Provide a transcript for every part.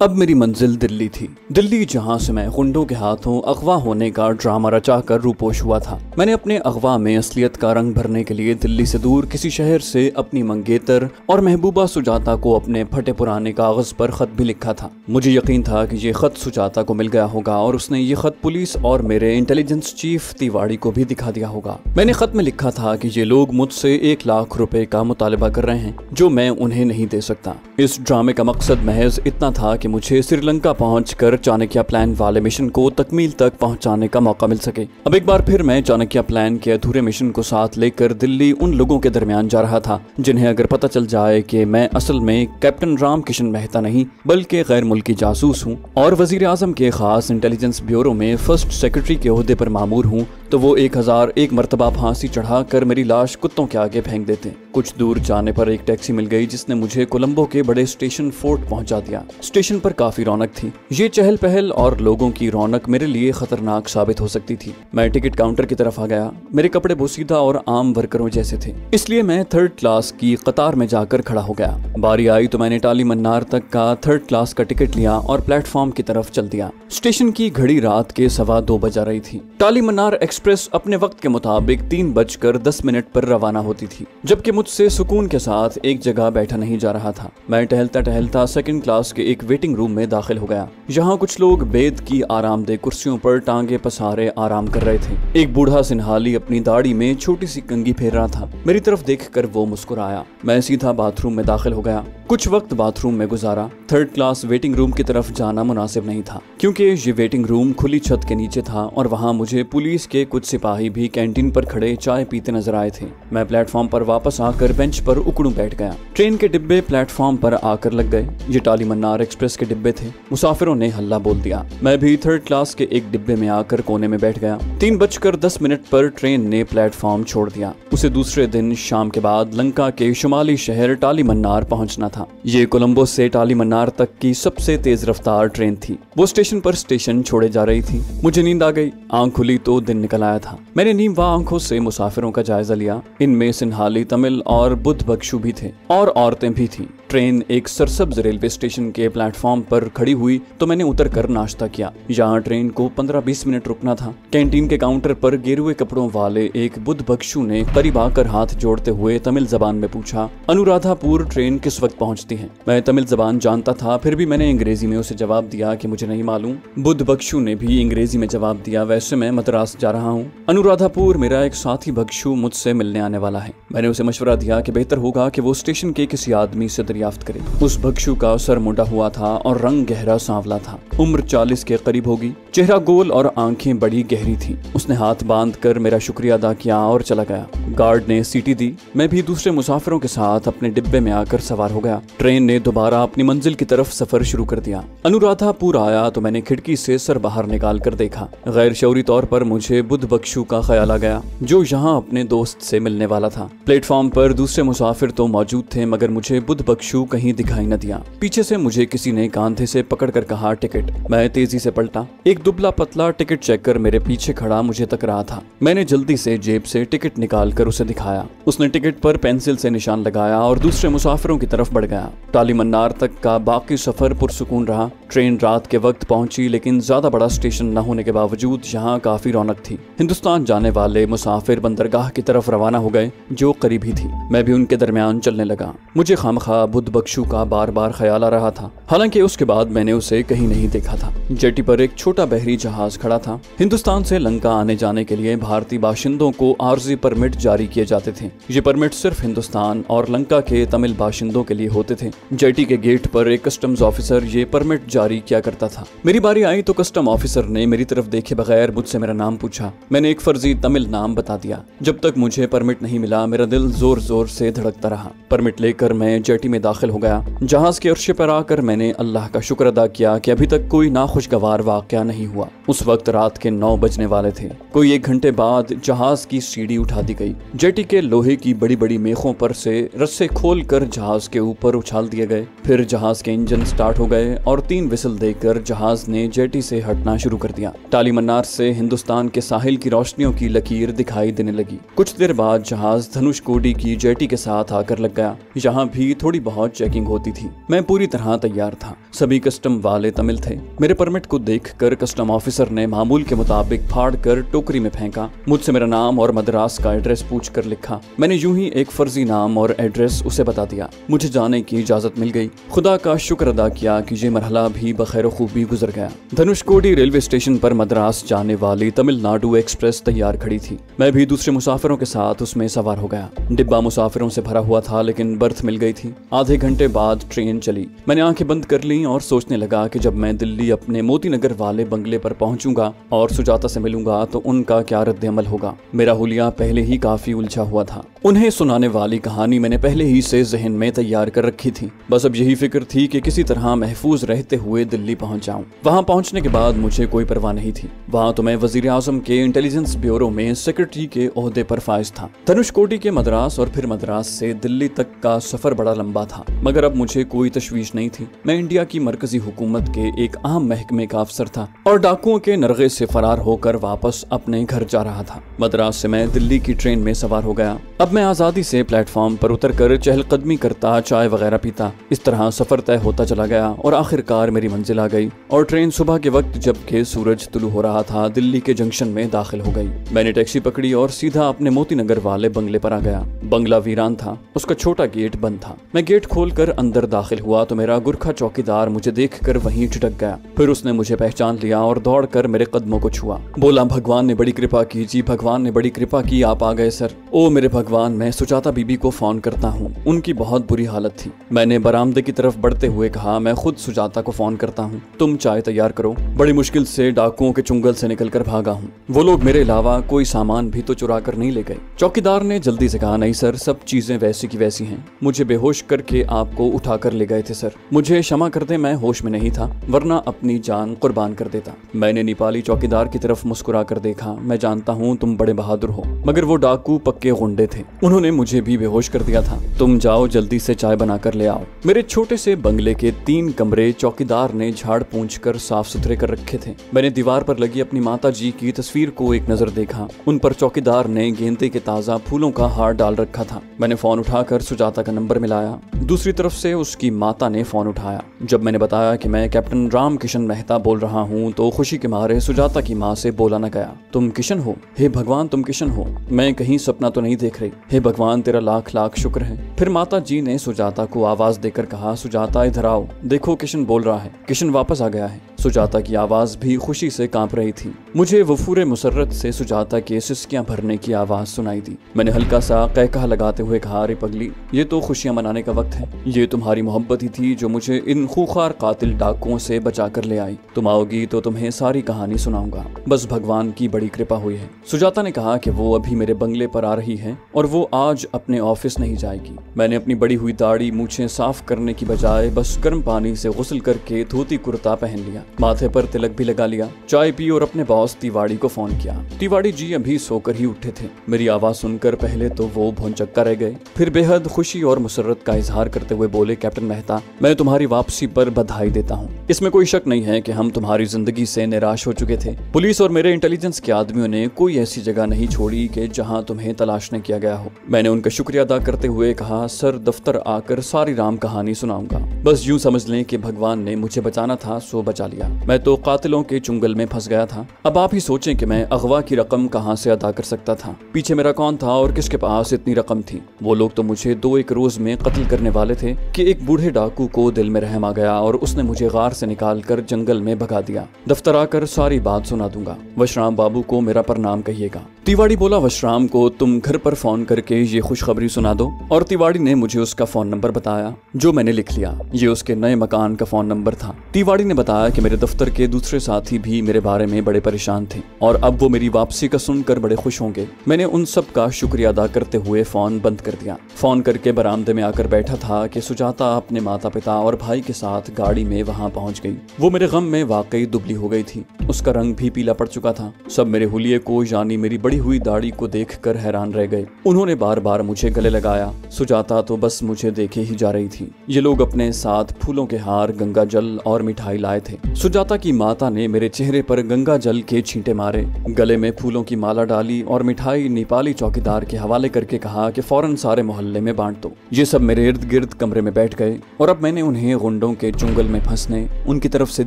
अब मेरी मंजिल दिल्ली थी। दिल्ली जहां से मैं गुंडों के हाथों अगवा होने का ड्रामा रचाकर रूपोश हुआ था। मैंने अपने अगवा में असलियत का रंग भरने के लिए दिल्ली से दूर किसी शहर से अपनी मंगेतर और महबूबा सुजाता को अपने फटे पुराने कागज पर खत भी लिखा था। मुझे यकीन था कि ये खत सुजाता को मिल गया होगा और उसने ये खत पुलिस और मेरे इंटेलिजेंस चीफ तिवाड़ी को भी दिखा दिया होगा। मैंने खत में लिखा था कि ये लोग मुझसे 1 लाख रुपए का मुतालबा कर रहे हैं जो मैं उन्हें नहीं दे सकता। इस ड्रामे का मकसद महज इतना था कि मुझे श्रीलंका पहुंचकर चाणक्य प्लान वाले मिशन को तकमील तक पहुंचाने का मौका मिल सके। अब एक बार फिर मैं चाणक्य प्लान के अधूरे मिशन को साथ लेकर दिल्ली उन लोगों के दरमियान जा रहा था जिन्हें अगर पता चल जाए कि मैं असल में कैप्टन राम किशन मेहता नहीं बल्कि गैर मुल्की जासूस हूँ और वजीर आजम के खास इंटेलिजेंस ब्यूरो में फर्स्ट सेक्रेटरी के ओहदे पर मामूर हूँ, तो वो 1001 मरतबा फांसी चढ़ाकर मेरी लाश कुत्तों के आगे फेंक देते। कुछ दूर जाने पर एक टैक्सी मिल गई जिसने मुझे कोलंबो के बड़े स्टेशन फोर्ट पहुंचा दिया। स्टेशन पर काफी रौनक थी। ये चहल पहल और लोगों की रौनक मेरे लिए खतरनाक साबित हो सकती थी। मैं टिकट काउंटर की तरफ आ गया। मेरे कपड़े बोसीदा और आम वर्करों जैसे थे, इसलिए मैं 3rd क्लास की कतार में जाकर खड़ा हो गया। बारी आई तो मैंने टाली मन्नार तक का 3rd क्लास का टिकट लिया और प्लेटफॉर्म की तरफ चल दिया। स्टेशन की घड़ी रात के 2:15 बजा रही थी। टाली मन्नार एक्सप्रेस अपने वक्त के मुताबिक 3:10 पर रवाना होती थी, जबकि मुझसे सुकून के साथ एक जगह बैठा नहीं जा रहा था। मैं टहलता टहलता 2nd क्लास के एक वेटिंग रूम में दाखिल हो गया। यहाँ कुछ लोग बेद की आरामदेह कुर्सियों पर टांगे पसारे आराम कर रहे थे। एक बूढ़ा सिन्हाली अपनी दाढ़ी में छोटी सी कंघी फेर रहा था। मेरी तरफ देखकर वो मुस्कुराया। मैं सीधा बाथरूम में दाखिल हो गया। कुछ वक्त बाथरूम में गुजारा। 3rd क्लास वेटिंग रूम की तरफ जाना मुनासिब नहीं था क्योंकि ये वेटिंग रूम खुली छत के नीचे था और वहाँ मुझे पुलिस के कुछ सिपाही भी कैंटीन पर खड़े चाय पीते नजर आए थे। मैं प्लेटफॉर्म पर वापस आकर बेंच पर उकड़ू बैठ गया। ट्रेन के डिब्बे प्लेटफॉर्म पर आकर लग गए। ये टाली मन्नार एक्सप्रेस के डिब्बे थे। मुसाफिरों ने हल्ला बोल दिया। मैं भी 3rd क्लास के एक डिब्बे में आकर कोने में बैठ गया। 3:10 पर ट्रेन ने प्लेटफॉर्म छोड़ दिया। उसे दूसरे दिन शाम के बाद लंका के शुमाली शहर टाली मन्नार पहुंचना था। ये कोलंबो से टाली मन्नार तक की सबसे तेज रफ्तार ट्रेन थी। वो स्टेशन पर स्टेशन छोड़े जा रही थी। मुझे नींद आ गई। आंख खुली तो दिन निकल आया था। मैंने नींद आंखों से मुसाफिरों का जायजा लिया। इनमें सिन्हाली, तमिल और बुद्ध बख्शु भी थे और औरतें भी थीं। ट्रेन एक सरसब्ज रेलवे स्टेशन के प्लेटफॉर्म पर खड़ी हुई तो मैंने उतर कर नाश्ता किया। यहाँ ट्रेन को 15-20 मिनट रुकना था। कैंटीन के काउंटर पर गेरुए कपड़ों वाले एक बुद्ध बख्शु ने करीब आकर हाथ जोड़ते हुए तमिल जबान में पूछा, अनुराधापुर ट्रेन किस वक्त पहुंचती है? मैं तमिल जबान जानता था, फिर भी मैंने अंग्रेजी में उसे जवाब दिया कि मुझे नहीं मालूम। बुद्ध बख्शु ने भी अंग्रेजी में जवाब दिया, वैसे मैं मद्रास जा रहा हूँ। अनुराधापुर मेरा एक साथी बख्शु मुझसे मिलने आने वाला है। मैंने उसे मशवरा दिया कि बेहतर होगा कि वो स्टेशन के किसी आदमी से दरियाफ्त करे। उस बख्शु का सर मुंडा हुआ था और रंग गहरा सांवला था। उम्र 40 के करीब होगी। चेहरा गोल और आंखें बड़ी गहरी थी। उसने हाथ बांध कर मेरा शुक्रिया अदा किया और चला गया। गार्ड ने सीटी दी। मैं भी दूसरे मुसाफिरों के साथ अपने डिब्बे में आकर सवार हो गया। ट्रेन ने दोबारा अपनी मंजिल की तरफ सफर शुरू कर दिया। अनुराधापुर आया तो मैंने खिड़की से सर बाहर निकाल कर देखा। गैर शऊरी तौर पर मुझे बुद्ध बख्शु का ख्याल आ गया जो यहाँ अपने दोस्त से मिलने वाला था। प्लेटफॉर्म पर दूसरे मुसाफिर तो मौजूद थे मगर मुझे बुद्ध बख्शु कहीं दिखाई न दिया। पीछे से मुझे किसी ने कांधे से पकड़ कर कहा, टिकट। मैं तेजी से पलटा। एक दुबला पतला टिकट चेकर मेरे पीछे खड़ा मुझे तक रहा था। मैंने जल्दी से जेब से टिकट निकाल कर उसे दिखाया। उसने टिकट पर पेंसिल से निशान लगाया और दूसरे मुसाफिरों की तरफ बढ़ गया। टाली मन्नार तक का बाकी सफर पुरसुकून रहा। ट्रेन रात के वक्त पहुंची लेकिन ज्यादा बड़ा स्टेशन न होने के बावजूद यहाँ काफी रौनक थी। हिंदुस्तान जाने वाले मुसाफिर बंदरगाह की तरफ रवाना हो गए जो करीब ही थी। मैं भी उनके दरमियान चलने लगा। मुझे खामखा बुद्ध बख्शु का बार बार ख्याल आ रहा था। हालांकि उसके बाद मैंने उसे कहीं नहीं देखा था। जेटी पर एक छोटा बहरी जहाज खड़ा था। हिंदुस्तान से लंका आने जाने के लिए भारतीय बाशिंदों को आर्जी परमिट जारी किए जाते थे। ये परमिट सिर्फ हिंदुस्तान और लंका के तमिल बाशिंदों के लिए होते थे। जेटी के गेट पर एक कस्टम्स ऑफिसर ये परमिट जारी किया करता था। मेरी बारी आई तो कस्टम ऑफिसर ने मेरी तरफ देखे बगैर मुझसे मेरा नाम पूछा। मैंने एक फर्जी तमिल नाम बता दिया। जब तक मुझे परमिट नहीं मिला मेरा दिल जोर जोर से धड़कता रहा। परमिट लेकर मैं जेटी में दाखिल हो गया। जहाज के अर्शे पर आकर मैंने अल्लाह का शुक्र अदा किया कि अभी तक कोई नाखुशगवार वाकया नहीं हुआ। उस वक्त रात के 9 बजने वाले थे। कोई 1 घंटे बाद जहाज की सीढ़ी उठा दी गई। जेटी के लोहे की बड़ी बड़ी मेखों पर से रस्से खोलकर जहाज के ऊपर उछाल दिए गए। फिर जहाज के इंजन स्टार्ट हो गए और 3 विसल देकर जहाज ने जेटी से हटना शुरू कर दिया। टाली मन्नार से हिंदुस्तान के साहिल की रोशनियों की लकीर दिखाई देने लगी। कुछ देर बाद जहाज धनुषकोडी की जेटी के साथ आकर लग गया। यहाँ भी थोड़ी बहुत चेकिंग होती थी। मैं पूरी तरह तैयार था। सभी कस्टम वाले तमिल थे। मेरे परमिट को देखकर कस्टम ऑफिसर ने मामूल के मुताबिक फाड़ कर टोकरी में फेंका। मुझसे मेरा नाम और मद्रास का एड्रेस पूछ कर लिखा। मैंने यूं ही एक फर्जी नाम और एड्रेस उसे बता दिया। मुझे जाने की इजाजत मिल गई। खुदा का शुक्र अदा किया कि ये मरहला भी बखैर खूबी गुजर गया। धनुषकोडी रेलवे स्टेशन पर मद्रास जाने वाली तमिलनाडु एक्सप्रेस तैयार खड़ी थी। मैं भी दूसरे मुसाफिरों के साथ उसमें सवार हो गया। डिब्बा मुसाफिरों से भरा हुआ था लेकिन बर्थ मिल गई थी। आधे घंटे बाद ट्रेन चली। मैंने आंखें बंद कर ली और सोचने लगा कि जब मैं दिल्ली अपने मोती नगर वाले बंगले पर पहुंचूंगा और सुजाता से मिलूंगा तो उनका क्या रद्द अमल होगा। मेरा हुलिया पहले ही काफी उलझा हुआ था। उन्हें सुनाने वाली कहानी मैंने पहले ही से जहन में तैयार कर रखी थी। बस अब यही फिक्र थी कि किसी तरह महफूज रहते हुए दिल्ली पहुंच जाऊं। वहां पहुंचने के बाद मुझे कोई परवाह नहीं थी। वहां तो मैं वजीर आजम के इंटेलिजेंस ब्यूरो में सेक्रेटरी के ओहदे पर फाइज था। धनुषकोडी के मद्रास और फिर मद्रास से दिल्ली तक का सफर बड़ा लंबा था, मगर अब मुझे कोई तशवीश नहीं थी। मैं इंडिया की मरकजी हुकूमत के एक अहम महकमे का अफसर था और डाकुओं के नरगे से फरार होकर वापस अपने घर जा रहा था। मद्रास से मैं दिल्ली की ट्रेन में सवार हो गया। अब मैं आजादी से प्लेटफॉर्म पर उतरकर चहलकदमी करता, चाय वगैरह पीता। इस तरह सफर तय होता चला गया और आखिरकार मेरी मंजिल आ गई और ट्रेन सुबह के वक्त जबकि सूरज तुलू हो रहा था दिल्ली के जंक्शन में दाखिल हो गई। मैंने टैक्सी पकड़ी और सीधा अपने मोती नगर वाले बंगले पर आ गया। बंगला वीरान था। उसका छोटा गेट बंद था। मैं गेट खोलकर अंदर दाखिल हुआ तो मेरा गुरखा चौकीदार मुझे देखकर वहीं ठिठक गया। फिर उसने मुझे पहचान लिया और दौड़कर मेरे कदमों को छुआ। बोला, भगवान ने बड़ी कृपा की जी, भगवान ने बड़ी कृपा की, आप आ गए सर। ओ मेरे भगवान, मैं सुजाता बीबी को फोन करता हूँ, उनकी बहुत बुरी हालत थी। मैंने बरामदे की तरफ बढ़ते हुए कहा, मैं खुद सुजाता को फोन करता हूँ, तुम चाय तैयार करो। बड़ी मुश्किल से डाकुओं के चुंगल से निकलकर भागा हूँ। वो लोग मेरे अलावा कोई सामान भी तो चुरा कर नहीं ले गए। चौकीदार ने जल्दी से कहा, नहीं सर, सब चीजें वैसी की वैसी हैं। मुझे बेहोश करके आपको उठा कर ले गए थे सर। मुझे क्षमा कर दे, मैं होश में नहीं था, वरना अपनी जान कुर्बान कर देता। मैंने नेपाली चौकीदार की तरफ मुस्कुरा कर देखा। मैं जानता हूँ तुम बड़े बहादुर हो, मगर वो डाकू पक्के गुंडे थे, उन्होंने मुझे भी बेहोश कर दिया था। तुम जाओ, जल्दी से चाय बना कर ले आओ। मेरे छोटे से बंगले के 3 कमरे चौकीदार ने झाड़ पूंछ कर साफ सुथरे कर रखे थे। मैंने दीवार पर लगी अपनी माता जी की तस्वीर को एक नजर देखा। उन पर चौकीदार ने गेंदे के ताजा फूलों का हार डाल रखा था। मैंने फोन उठाकर सुजाता का नंबर मिलाया। दूसरी तरफ से उसकी माता ने फोन उठाया। जब मैंने बताया कि मैं कैप्टन राम किशन मेहता बोल रहा हूँ तो खुशी के मारे सुजाता की माँ से बोला न गया। तुम किशन हो? हे भगवान, तुम किशन हो? मैं कहीं सपना तो नहीं देख रही? हे भगवान, तेरा लाख लाख शुक्र है। फिर माता जी ने सुजाता को आवाज देकर कहा, सुजाता इधर आओ, देखो किशन बोल रहा है, किशन वापस आ गया है। सुजाता की आवाज भी खुशी से कांप रही थी। मुझे वफूरे मुसर्रत से सुजाता के सिसकियां भरने की आवाज सुनाई दी। मैंने हल्का सा कहकहा लगाते हुए कहा, अरे पगली, ये तो खुशियां मनाने का वक्त है। ये तुम्हारी मोहब्बत ही थी जो मुझे इन खूंखार कातिल डाकुओं से बचा कर ले आई। तुम आओगी तो तुम्हें सारी कहानी सुनाऊंगा। बस भगवान की बड़ी कृपा हुई है। सुजाता ने कहा कि वो अभी मेरे बंगले पर आ रही है और वो आज अपने ऑफिस नहीं जाएगी। मैंने अपनी बड़ी हुई दाढ़ी मूछें साफ करने की बजाय बस गर्म पानी से गुस्ल करके धोती कुर्ता पहन लिया, माथे पर तिलक भी लगा लिया, चाय पी और अपने बॉस तिवाड़ी को फोन किया। तिवाड़ी जी अभी सोकर ही उठे थे। मेरी आवाज सुनकर पहले तो वो भौंचक्का रह गए, फिर बेहद खुशी और मुसर्रत का इजहार करते हुए बोले, कैप्टन मेहता, मैं तुम्हारी वापसी पर बधाई देता हूँ। इसमें कोई शक नहीं है कि हम तुम्हारी जिंदगी से निराश हो चुके थे। पुलिस और मेरे इंटेलिजेंस के आदमियों ने कोई ऐसी जगह नहीं छोड़ी कि जहाँ तुम्हें तलाश न किया गया हो। मैंने उनका शुक्रिया अदा करते हुए कहा, सर, दफ्तर आकर सारी राम कहानी सुनाऊंगा। बस यूं समझ लें कि भगवान ने मुझे बचाना था सो बचा लिया। मैं तो कातिलों के चुंगल में फंस गया था। अब आप ही सोचें कि मैं अगवा की रकम कहां से अदा कर सकता था। पीछे मेरा कौन था और किसके पास इतनी रकम थी? वो लोग तो मुझे 2-1 रोज में कत्ल करने वाले थे कि एक बूढ़े डाकू को दिल में रहम आ गया और उसने मुझे गार से निकाल कर जंगल में भगा दिया। दफ्तर आकर सारी बात सुना दूंगा। वशराम बाबू को मेरा प्रणाम कहिएगा। तिवाड़ी बोला, वशराम को तुम घर पर फोन करके ये खुशखबरी सुना दो। और तिवाड़ी ने मुझे उसका फोन नंबर बताया, जो मैंने लिख लिया। ये उसके नए मकान का फोन नंबर था। तिवाड़ी ने बताया कि मेरे दफ्तर के दूसरे साथी भी मेरे बारे में बड़े परेशान थे और अब वो मेरी वापसी का सुनकर बड़े खुश होंगे। मैंने उन सब का शुक्रिया अदा करते हुए फोन बंद कर दिया। फोन करके बरामदे में आकर बैठा था कि सुजाता अपने माता पिता और भाई के साथ गाड़ी में वहां पहुंच गई। वो मेरे गम में वाकई दुबली हो गई थी। उसका रंग भी पीला पड़ चुका था। सब मेरे हुलिये को यानी मेरी बड़ी हुई दाढ़ी को देखकर हैरान रह गए। उन्होंने बार बार मुझे गले लगाया। सुजाता तो बस मुझे देखे ही जा रही थी। ये लोग अपने साथ फूलों के हार, गंगा जल और मिठाई लाए थे। सुजाता की माता ने मेरे चेहरे पर गंगा जल के छींटे मारे, गले में फूलों की माला डाली और मिठाई नेपाली चौकीदार के हवाले करके कहा कि फौरन सारे मोहल्ले में बांट दो। ये सब मेरे इर्द गिर्द कमरे में बैठ गए और अब मैंने उन्हें गुंडों के चुंगल में फंसने, उनकी तरफ से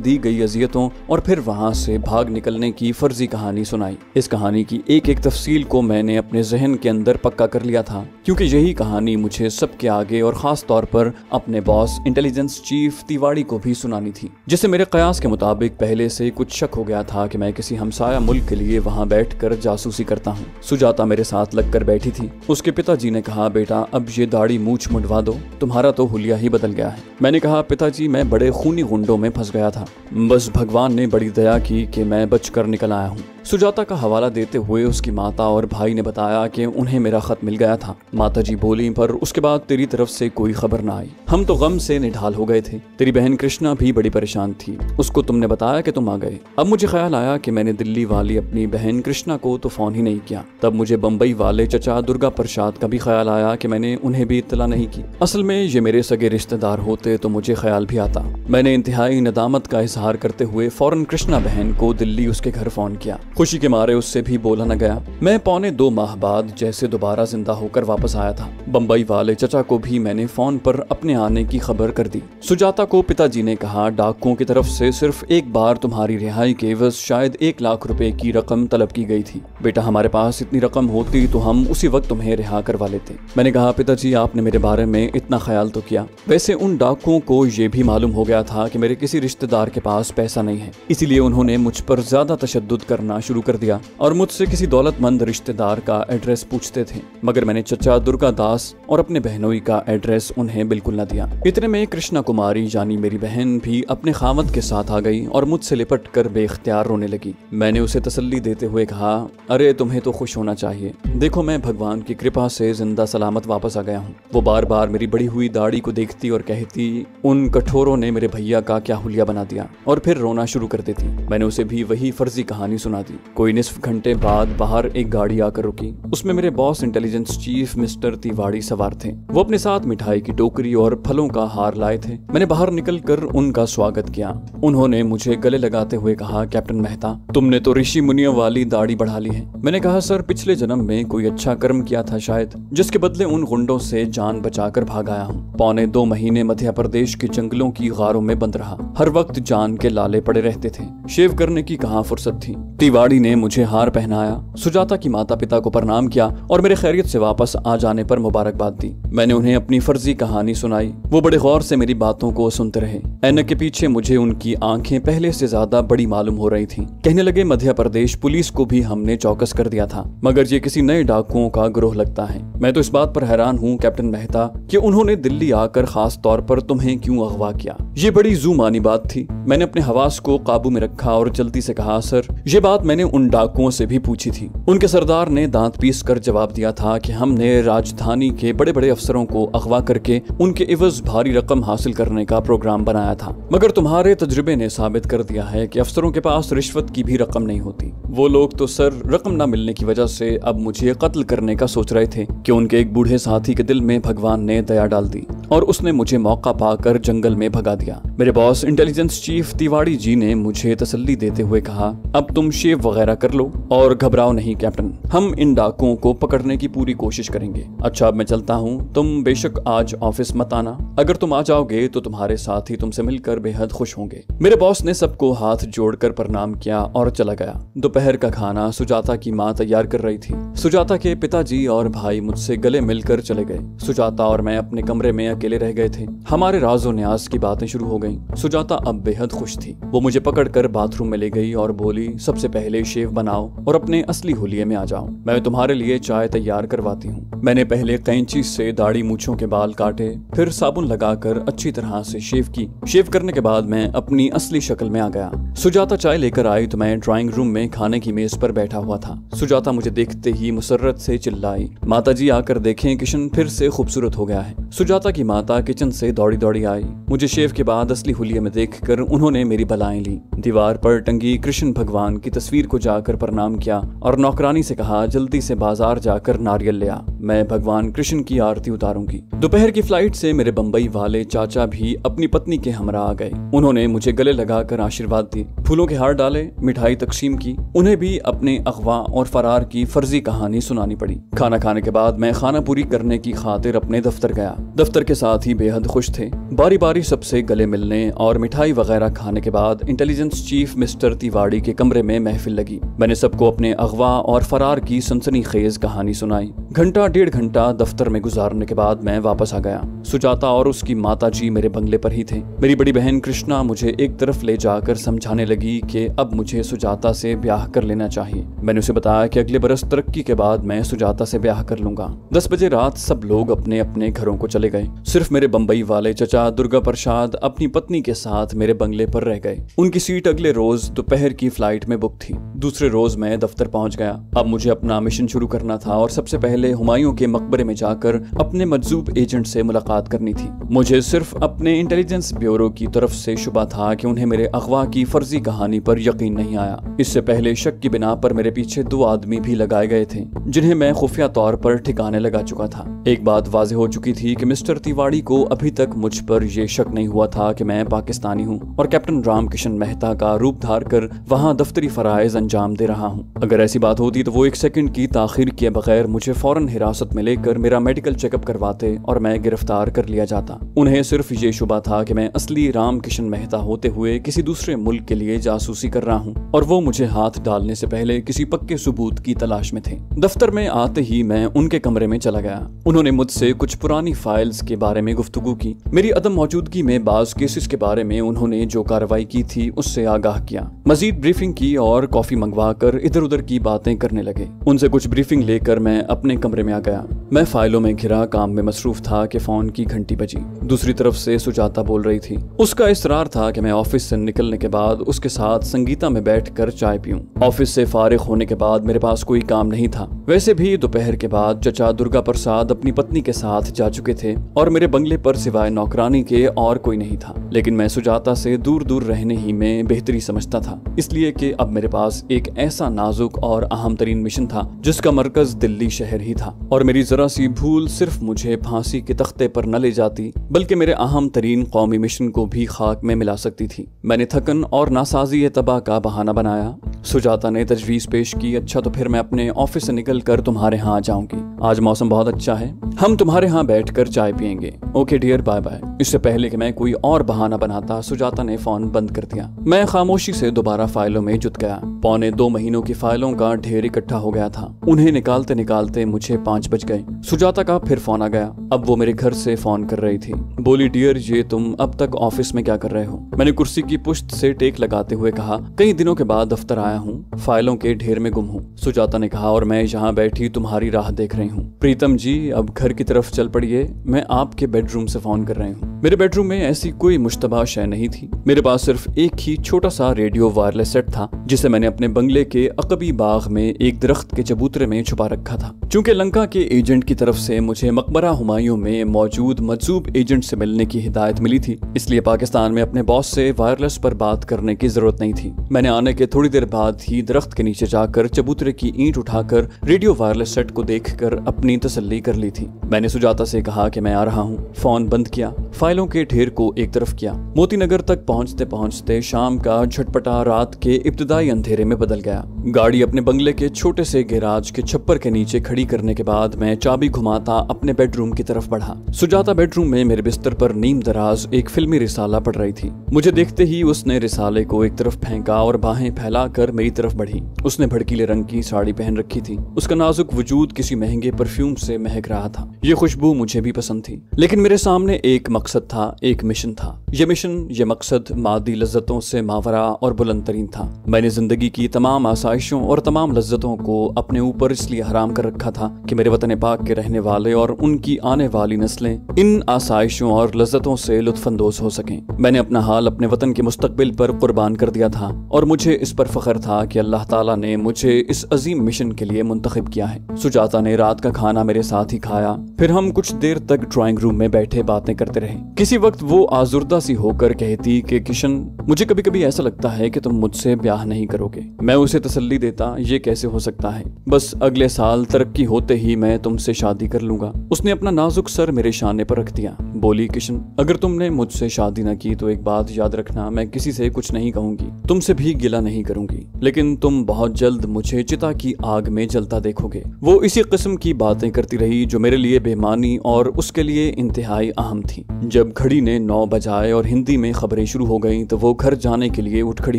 दी गई अजियतों और फिर वहां से भाग निकलने की फर्जी कहानी सुनाई। इस कहानी की एक एक तफसील को मैंने अपने जहन के अंदर पक्का कर लिया था, क्योंकि यही कहानी मुझे सबके आगे और खास तौर पर अपने बॉस इंटेलिजेंस चीफ तिवाड़ी को भी सुनानी थी, जिसे मेरे कयास के मुताबिक पहले से कुछ शक हो गया था कि मैं किसी हमसाया मुल्क के लिए वहां बैठकर जासूसी करता हूं। सुजाता मेरे साथ लगकर बैठी थी। उसके पिताजी ने कहा, बेटा अब ये दाढ़ी मूछ मुंडवा दो, तुम्हारा तो हुलिया ही बदल गया है। मैंने कहा, पिताजी मैं बड़े खूनी गुंडों में फंस गया था, बस भगवान ने बड़ी दया की कि मैं बचकर निकल आया हूँ। सुजाता का हवाला देते हुए उसकी माता और भाई ने बताया कि उन्हें मेरा खत मिल गया था। माताजी बोली, पर उसके बाद तेरी तरफ से कोई खबर ना आई। हम तो गम से निढाल हो गए थे। तेरी बहन कृष्णा भी बड़ी परेशान थी। उसको तुमने बताया कि तुम आ गए। अब मुझे ख्याल आया कि मैंने दिल्ली वाली अपनी बहन कृष्णा को तो फोन ही नहीं किया। तब मुझे बम्बई वाले चचा दुर्गा प्रसाद का भी ख्याल आया कि मैंने उन्हें भी इत्तला नहीं की। असल में ये मेरे सगे रिश्तेदार होते तो मुझे ख्याल भी आता। मैंने इंतहाई नदामत का इजहार करते हुए फौरन कृष्णा बहन को दिल्ली उसके घर फोन किया। खुशी के मारे उससे भी बोला न गया। मैं 1.25 माह बाद जैसे दोबारा जिंदा होकर वापस आया था। बम्बई वाले चचा को भी मैंने फोन पर अपने आने की खबर कर दी। सुजाता को पिताजी ने कहा, डाकुओं की तरफ से सिर्फ एक बार तुम्हारी रिहाई के एवज शायद 1 लाख रुपए की रकम तलब की गई थी। बेटा हमारे पास इतनी रकम होती तो हम उसी वक्त तुम्हें रिहा करवा लेते। मैंने कहा, पिताजी आपने मेरे बारे में इतना ख्याल तो किया। वैसे उन डाकुओं को ये भी मालूम हो गया था कि मेरे किसी रिश्तेदार के पास पैसा नहीं है, इसीलिए उन्होंने मुझ पर ज्यादा तशद्दुद करना शुरू कर दिया और मुझसे किसी दौलतमंद रिश्तेदार का एड्रेस पूछते थे, मगर मैंने चचा दुर्गा दास और अपने बहनोई का एड्रेस उन्हें बिल्कुल न दिया। इतने में कृष्णा कुमारी यानी मेरी बहन भी अपने खामद के साथ आ गई और मुझसे लिपट कर बेख्तियार रोने लगी। मैंने उसे तसल्ली देते हुए कहा, अरे तुम्हें तो खुश होना चाहिए, देखो मैं भगवान की कृपा से जिंदा सलामत वापस आ गया हूँ। वो बार बार मेरी बड़ी हुई दाढ़ी को देखती और कहती, उन कठोरों ने मेरे भैया का क्या हुलिया बना दिया, और फिर रोना शुरू कर देती। मैंने उसे भी वही फर्जी कहानी सुना दी। कोई निस्फ घंटे बाद बाहर एक गाड़ी आकर रुकी। उसमें मेरे boss intelligence chief mister Tiwari सवार थे। वो अपने साथ मिठाई की टोकरी और फलों का हार लाए थे। मैंने बाहर निकलकर उनका स्वागत किया। उन्होंने मुझे गले लगाते हुए कहा, कैप्टन मेहता तुमने तो ऋषि मुनियों वाली दाढ़ी बढ़ा ली है। मैंने कहा, सर पिछले जन्म में कोई अच्छा कर्म किया था शायद, जिसके बदले उन गुंडों से जान बचाकर भाग आया हूँ। 2.25 महीने मध्य प्रदेश के जंगलों की गारों में बंद रहा। हर वक्त जान के लाले पड़े रहते थे। शेव करने की कहाँ फुर्सत थी। तिवाड़ी ने मुझे हार पहनाया, सुजाता की माता पिता को प्रणाम किया और मेरे खैरियत से वापस आ जाने पर मुबारकबाद दी। मैंने उन्हें अपनी फर्जी कहानी सुनाई। वो बड़े गौर से मेरी बातों को सुनते रहे। ऐनक के पीछे मुझे उनकी आंखें पहले से ज्यादा बड़ी मालूम हो रही थीं। कहने लगे, मध्य प्रदेश पुलिस को भी हमने चौकस कर दिया था, मगर ये किसी नए डाकुओं का गिरोह लगता है। मैं तो इस बात पर हैरान हूँ कैप्टन मेहता कि उन्होंने दिल्ली आकर खास तौर पर तुम्हें क्यों अगवा किया। ये बड़ी जुमानी बात थी। मैंने अपने हवास को काबू में रखा और जल्दी से कहा, सर ये बात मैंने उन डाकुओं से भी पूछी थी। उनके सरदार ने दांत पीस कर जवाब दिया था कि हमने राजधानी के बड़े बड़े अफसरों को अगवा करके उनके इवज भारी रकम हासिल करने का प्रोग्राम बनाया था, मगर तुम्हारे तजुर्बे ने साबित कर दिया है कि अफसरों के पास रिश्वत की भी रकम नहीं होती। वो लोग तो सर रकम न मिलने की वजह से अब मुझे कत्ल करने का सोच रहे थे कि उनके एक बूढ़े साथी के दिल में भगवान ने दया डाल दी और उसने मुझे मौका पाकर जंगल में भगा दिया। मेरे बॉस इंटेलिजेंस चीफ तिवाड़ी जी ने मुझे तसल्ली देते हुए कहा, अब तुम शेव वगैरह कर लो और घबराओ नहीं कैप्टन, हम इन डाकुओं को पकड़ने की पूरी कोशिश करेंगे। अच्छा अब मैं चलता हूँ, तुम बेशक आज ऑफिस मत आना। अगर तुम आ जाओगे तो तुम्हारे साथी तुमसे मिलकर बेहद खुश होंगे। मेरे बॉस ने सबको हाथ जोड़कर प्रणाम किया और चला गया। दोपहर का खाना सुजाता की माँ तैयार कर रही थी। सुजाता के पिताजी और भाई मुझसे गले मिलकर चले गए। सुजाता और मैं अपने कमरे में अकेले रह गए थे। हमारे राज़ो न्याज़ की बातें शुरू हो गईं। सुजाता अब बेहद खुश थी। वो मुझे पकड़कर बाथरूम में ले गई और बोली, सबसे पहले शेव बनाओ और अपने असली हुलिये में आ जाओ। मैं तुम्हारे लिए चाय तैयार करवाती हूँ। मैंने पहले कैंची से दाढ़ी मूंछों के बाल काटे, फिर साबुन लगाकर अच्छी तरह से शेव की। शेव करने के बाद मैं अपनी असली शक्ल में आ गया। सुजाता चाय लेकर आई तो मैं ड्राइंग रूम में खाने की मेज पर बैठा हुआ था। सुजाता मुझे देखते ही मुसर्रत से चिल्लाई, माताजी आकर देखें, किशन फिर से खूबसूरत हो गया है। सुजाता की माता किचन से दौड़ी दौड़ी आई। मुझे शेव के बाद असली हुलिये में देखकर उन्होंने मेरी बलाएं ली। दीवार पर टंगी कृष्ण भगवान की तस्वीर को जाकर प्रणाम किया और नौकरानी से कहा, जल्दी से बाजार जाकर नारियल ले आ, मैं भगवान कृष्ण की आरती उतारूंगी। दोपहर की फ्लाइट से मेरे बंबई वाले चाचा भी अपनी पत्नी के हमरा आ गए। उन्होंने मुझे गले लगाकर आशीर्वाद दी, फूलों के हार डाले, मिठाई तकसीम की। उन्हें भी अपने अगवा और फरार की फर्जी कहानी सुनानी पड़ी। खाना खाने के बाद मैं खाना पूरी करने की खातिर अपने दफ्तर गया। दफ्तर के साथ ही बेहद खुश थे। बारी बारी सबसे गले मिलने और मिठाई वगैरह खाने के बाद इंटेलिजेंस चीफ मिस्टर तिवाड़ी के कमरे में महफिल लगी। मैंने सबको अपने अगवा और फरार की सनसनीखेज कहानी सुनाई। घंटा 1.5 घंटा दफ्तर में गुजारने के बाद मैं वापस आ गया। सुजाता और उसकी माताजी मेरे बंगले पर ही थे। मेरी बड़ी बहन कृष्णा मुझे एक तरफ ले जाकर समझाने लगी कि अब मुझे सुजाता से ब्याह कर लेना चाहिए। मैंने उसे बताया कि अगले बरस तरक्की के बाद मैं सुजाता से ब्याह कर लूंगा। 10 बजे रात सब लोग अपने अपने घरों को चले गए। सिर्फ मेरे बंबई वाले चचा दुर्गा प्रसाद अपनी पत्नी के साथ मेरे बंगले पर रह गए। उनकी सीट अगले रोज दोपहर की फ्लाइट में बुक थी। दूसरे रोज मैं दफ्तर पहुंच गया। अब मुझे अपना मिशन शुरू करना था और सबसे पहले हुमायूं के मकबरे में जाकर अपने मजजूब एजेंट से मुलाकात करनी थी। मुझे सिर्फ अपने इंटेलिजेंस ब्यूरो की तरफ से शुबा था कि उन्हें मेरे अगवा की फर्जी कहानी पर यकीन नहीं आया। इससे पहले शक की बिना पर मेरे पीछे 2 आदमी भी लगाए गए थे जिन्हें मैं खुफिया तौर पर ठिकाने लगा चुका था। एक बात वाज़ेह हो चुकी थी कि मिस्टर तिवाड़ी को अभी तक मुझ पर यह शक नहीं हुआ था कि मैं पाकिस्तानी हूँ और कैप्टन रामकिशन मेहता का रूप धार कर वहाँ दफ्तरी फराइज अंजाम दे रहा हूँ। अगर ऐसी बात होती तो वो 1 सेकंड की ताखिर किए बगैर मुझे फौरन हिरासत में लेकर मेरा मेडिकल चेकअप करवाते और मैं गिरफ्तार कर लिया जाता। उन्हें सिर्फ ये शुबा था कि मैं असली रामकिशन मेहता होते हुए किसी दूसरे मुल्क के लिए जासूसी कर रहा हूँ और वो मुझे हाथ डालने से पहले किसी पक्के सबूत की तलाश में थे। दफ्तर में आते ही मैं उनके कमरे में चला गया। उन्होंने मुझसे कुछ पुरानी फाइल्स के बारे में गुफ्तगू की। मेरी अदम मौजूदगी में बाज केसेस के बारे में उन्होंने जो कार्रवाई की थी उससे आगाह किया। मजीद ब्रीफिंग की और कॉफी मंगवा कर इधर उधर की बातें करने लगे। उनसे कुछ ब्रीफिंग लेकर मैं अपने कमरे में आ गया। मैं फाइलों में घिरा काम में मसरूफ था कि फोन की घंटी बजी। दूसरी तरफ से सुजाता बोल रही थी। उसका इसरार था कि मैं ऑफिस से निकलने के बाद उसके साथ संगीता में बैठकर चाय पीऊं। ऑफिस से फारिग होने के बाद मेरे पास कोई काम नहीं था। वैसे भी दोपहर के बाद चचा दुर्गा प्रसाद अपनी पत्नी के साथ जा चुके थे और मेरे बंगले पर सिवाय नौकरानी के और कोई नहीं था। लेकिन मैं सुजाता से दूर दूर रहने ही में बेहतरी समझता था, इसलिए कि अब मेरे पास एक ऐसा नाजुक और अहम तरीन मिशन था जिसका मरकज दिल्ली शहर ही था और मेरी जरा सी भूल सिर्फ मुझे फांसी के तख्ते पर न ले जाती बल्कि मेरे अहम तरीन कौमी मिशन को भी खाक में मिला सकती थी। मैंने थकन और नासाजी तबाह का बहाना बनाया। सुजाता ने तजवीज पेश की, अच्छा तो फिर मैं अपने ऑफिस से निकल कर तुम्हारे यहाँ आ जाऊंगी। आज मौसम बहुत अच्छा है, हम तुम्हारे यहाँ बैठकर चाय पियेंगे। Okay dear, bye bye. इससे पहले कि मैं कोई और बहाना बनाता सुजाता ने फोन बंद कर दिया। मैं खामोशी से दोबारा फाइलों में जुट गया। 2.25 महीनों की फाइलों का ढेर इकट्ठा हो गया था। उन्हें निकालते निकालते मुझे 5 बज गए। सुजाता का फिर फोन आ गया। अब वो मेरे घर से फोन कर रही थी। बोली, डियर ये तुम अब तक ऑफिस में क्या कर रहे हो? मैंने कुर्सी की पुश्त से टेक लगाते हुए कहा, कई दिनों के बाद दफ्तर आया हूँ, फाइलों के ढेर में गुम हूँ। सुजाता ने कहा, और मैं यहाँ बैठी तुम्हारी राह देख रही हूँ। प्रीतम जी अब घर की तरफ चल पड़िए, मैं आपके बेडरूम से फोन कर रही हूँ। मेरे बेडरूम में ऐसी कोई मुश्तबा शय नहीं थी। मेरे पास सिर्फ एक ही छोटा सा रेडियो वायरलेस सेट था जिसे मैंने अपने बंगले के अकबी बाग में एक दरख्त के चबूतरे में छुपा रखा था। चूंकि लंका के एजेंट की तरफ से मुझे मकबरा हुमायूं में मौजूद मजजूब एजेंट से मिलने की हिदायत मिली थी, इसलिए पाकिस्तान में अपने बॉस से वायरलेस पर बात करने की जरूरत नहीं थी। मैंने आने के थोड़ी देर बाद ही दरख्त के नीचे जाकर चबूतरे की ईंट उठाकर रेडियो वायरलेस सेट को देखकर अपनी तसल्ली कर ली थी। मैंने सुजाता से कहा कि मैं आ रहा हूँ। फोन बंद किया, फाइलों के ढेर को एक तरफ किया। मोती नगर तक पहुंचते पहुंचते शाम का झटपटा रात के इब्तिदाई अंधेरे में बदल गया। गाड़ी अपने बंगले के छोटे से गैराज के छप्पर के नीचे खड़ी करने के बाद मैं चाबी घुमाता अपने बेडरूम की तरफ बढ़ा। सुजाता बेडरूम में मेरे बिस्तर पर नीम दराज एक फिल्मी रिसाला पढ़ रही थी। मुझे देखते ही उसने रिसाले को एक तरफ फेंका और बाहें फैलाकर मेरी तरफ बढ़ी। उसने भड़कीले रंग की साड़ी पहन रखी थी। उसका नाजुक वजूद किसी महंगे परफ्यूम से महक रहा था। ये खुशबू मुझे भी पसंद थी, लेकिन मेरे सामने एक मकसद था, एक मिशन था। ये मिशन, ये मकसद मादी लज्जतों से मावरा और बुलंदतरीन था। मैंने जिंदगी की तमाम आसाइशों और तमाम लज्जतों को अपने ऊपर इसलिए हराम कर रखा था कि मेरे वतन पाक के रहने वाले और उनकी आने वाली नस्लें इन आसाइशों और लज्जतों से लुत्फानंदोज हो सकें। मैंने अपना हाल अपने वतन के मुस्तकबिल पर कुर्बान कर दिया था और मुझे इस पर फख्र था कि अल्लाह ताला ने मुझे इस अजीम मिशन के लिए मुंतखब किया है। सुजाता ने रात का खाना मेरे साथ ही खाया। फिर हम कुछ देर तक ड्राइंग रूम में बैठे बातें करते रहे। किसी वक्त वो आजुर्दा सी होकर कहती कि किशन, मुझे कभी कभी ऐसा लगता है कि तुम मुझसे ब्याह नहीं करोगे। मैं उसे तसल्ली देता, ये कैसे हो सकता है, बस अगले साल तरक्की होते ही मैं तुमसे शादी कर लूंगा। उसने अपना नाजुक सर मेरे शाने पर रख दिया। बोली, किशन, अगर तुमने मुझसे शादी न की तो एक बात याद रखना, मैं किसी से कुछ नहीं कहूंगी, तुमसे भी गिला नहीं करूंगी, लेकिन तुम बहुत जल्द मुझे चिता की आग में जलता देखोगे। वो इसी किस्म की बातें करती रही जो मेरे लिए बेमानी और उसके लिए इंतहाई अहम थी। जब घड़ी ने 9 बजाए और हिंदी में खबरें शुरू हो गईं तो वो घर जाने के लिए उठ खड़ी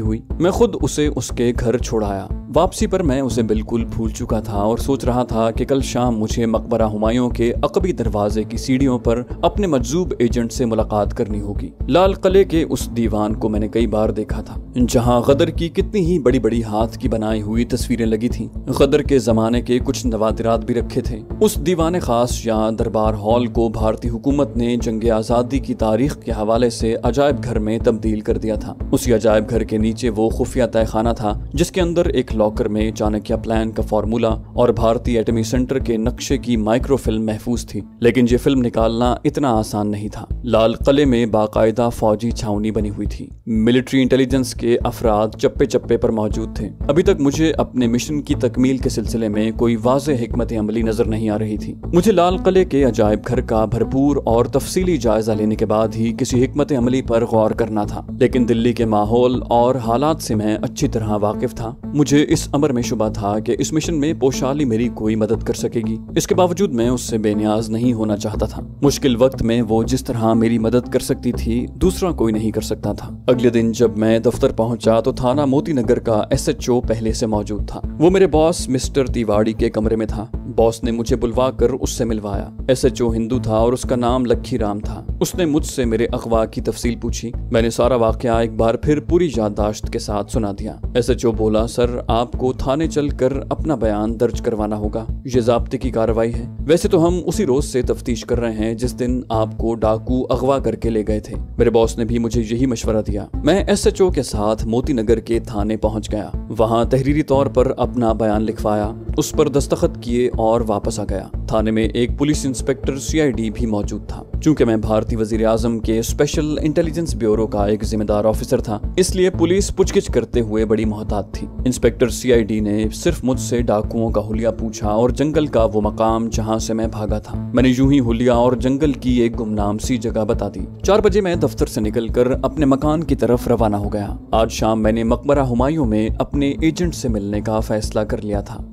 हुई। मैं खुद उसे उसके घर छोड़ाया। वापसी पर मैं उसे बिल्कुल भूल चुका था और सोच रहा था कि कल शाम मुझे मकबरा हुमायूं के अकबी दरवाजे की सीढ़ियों पर अपने मजजूब एजेंट से मुलाकात करनी होगी। लाल किले के उस दीवान को मैंने कई बार देखा था, जहां गदर की कितनी ही बड़ी बड़ी हाथ की बनाई हुई तस्वीरें लगी थीं। गदर के जमाने के कुछ नवादिरात भी रखे थे। उस दीवान खास या दरबार हॉल को भारतीय हुकूमत ने जंग आजादी की तारीख के हवाले से अजायब घर में तब्दील कर दिया था। उसी अजायब घर के नीचे वो खुफिया तहखाना था जिसके अंदर एक लॉकर में चाणक्य प्लान का फॉर्मूला और भारतीय एटमी सेंटर के नक्शे की माइक्रो फिल्म महफूज थी। लेकिन ये फिल्म निकालना इतना आसान नहीं था। लाल किले में बाकायदा फौजी छावनी बनी हुई थी। मिलिट्री इंटेलिजेंस के अफराद चप्पे चप्पे पर मौजूद थे। अभी तक मुझे अपने मिशन की तकमील के सिलसिले में कोई वाज़ेह हिकमत अमली नजर नहीं आ रही थी। मुझे लाल किले के अजायब घर का भरपूर और तफसीली जायजा लेने के बाद ही किसी हिकमत अमली पर गौर करना था। लेकिन दिल्ली के माहौल और हालात से मैं अच्छी तरह वाकिफ था। मुझे इस अमर में शुबा था कि इस मिशन में पोशाली मेरी कोई मदद कर सकेगी। इसके बावजूद मैं उससे बेनियाज नहीं होना चाहता था। मुश्किल वक्त में वो जिस तरह मेरी मदद कर सकती थी, दूसरा कोई नहीं कर सकता था। अगले दिन जब मैं दफ्तर पहुंचा तो थाना मोती नगर का SHO पहले से मौजूद था। वो मेरे बॉस मिस्टर तिवाड़ी के कमरे में था। बॉस ने मुझे बुलवाकर उससे मिलवाया। SHO हिंदू था और उसका नाम लक्खी राम था। उसने मुझसे मेरे अगवा की तफसील पूछी। मैंने सारा वाकया एक बार फिर पूरी याददाश्त के साथ सुना दिया। SHO बोला, सर, आपको थाने चलकर अपना बयान दर्ज करवाना होगा। ये ज़ाब्ते की कार्रवाई है। वैसे तो हम उसी रोज से तफ्तीश कर रहे हैं जिस दिन आपको डाकू अगवा करके ले गए थे। मेरे बॉस ने भी मुझे यही मशवरा दिया। मैं SHO के साथ मोती नगर के थाने पहुंच गया। वहां तहरीरी तौर पर अपना बयान लिखवाया, उस पर दस्तखत किए और वापस आ गया। थाने में एक पुलिस इंस्पेक्टर CID भी मौजूद था। चूंकि मैं भारतीय वजीर आजम के स्पेशल इंटेलिजेंस ब्यूरो का एक जिम्मेदार ऑफिसर था, इसलिए पुलिस पूछगिछ करते हुए बड़ी मोहतात थी। इंस्पेक्टर CID ने सिर्फ मुझसे डाकुओं का हुलिया पूछा और जंगल का वो मकाम जहां से मैं भागा था। मैंने यूं ही हुलिया और जंगल की एक गुमनाम सी जगह बता दी। 4 बजे मैं दफ्तर से निकलकर अपने मकान की तरफ रवाना हो गया। आज शाम मैंने मकबरा हुमायूं में अपने एजेंट से मिलने का फैसला कर लिया था।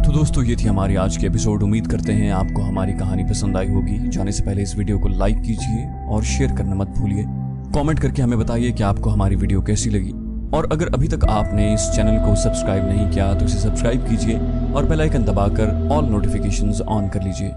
तो दोस्तों, ये थी हमारी आज की एपिसोड। उम्मीद करते हैं आपको हमारी कहानी पसंद आई होगी। जाने से पहले इस वीडियो को लाइक कीजिए और शेयर करना मत भूलिए। कमेंट करके हमें बताइए कि आपको हमारी वीडियो कैसी लगी। और अगर अभी तक आपने इस चैनल को सब्सक्राइब नहीं किया तो इसे सब्सक्राइब कीजिए और बेल आइकन दबाकर ऑल नोटिफिकेशंस ऑन कर लीजिए।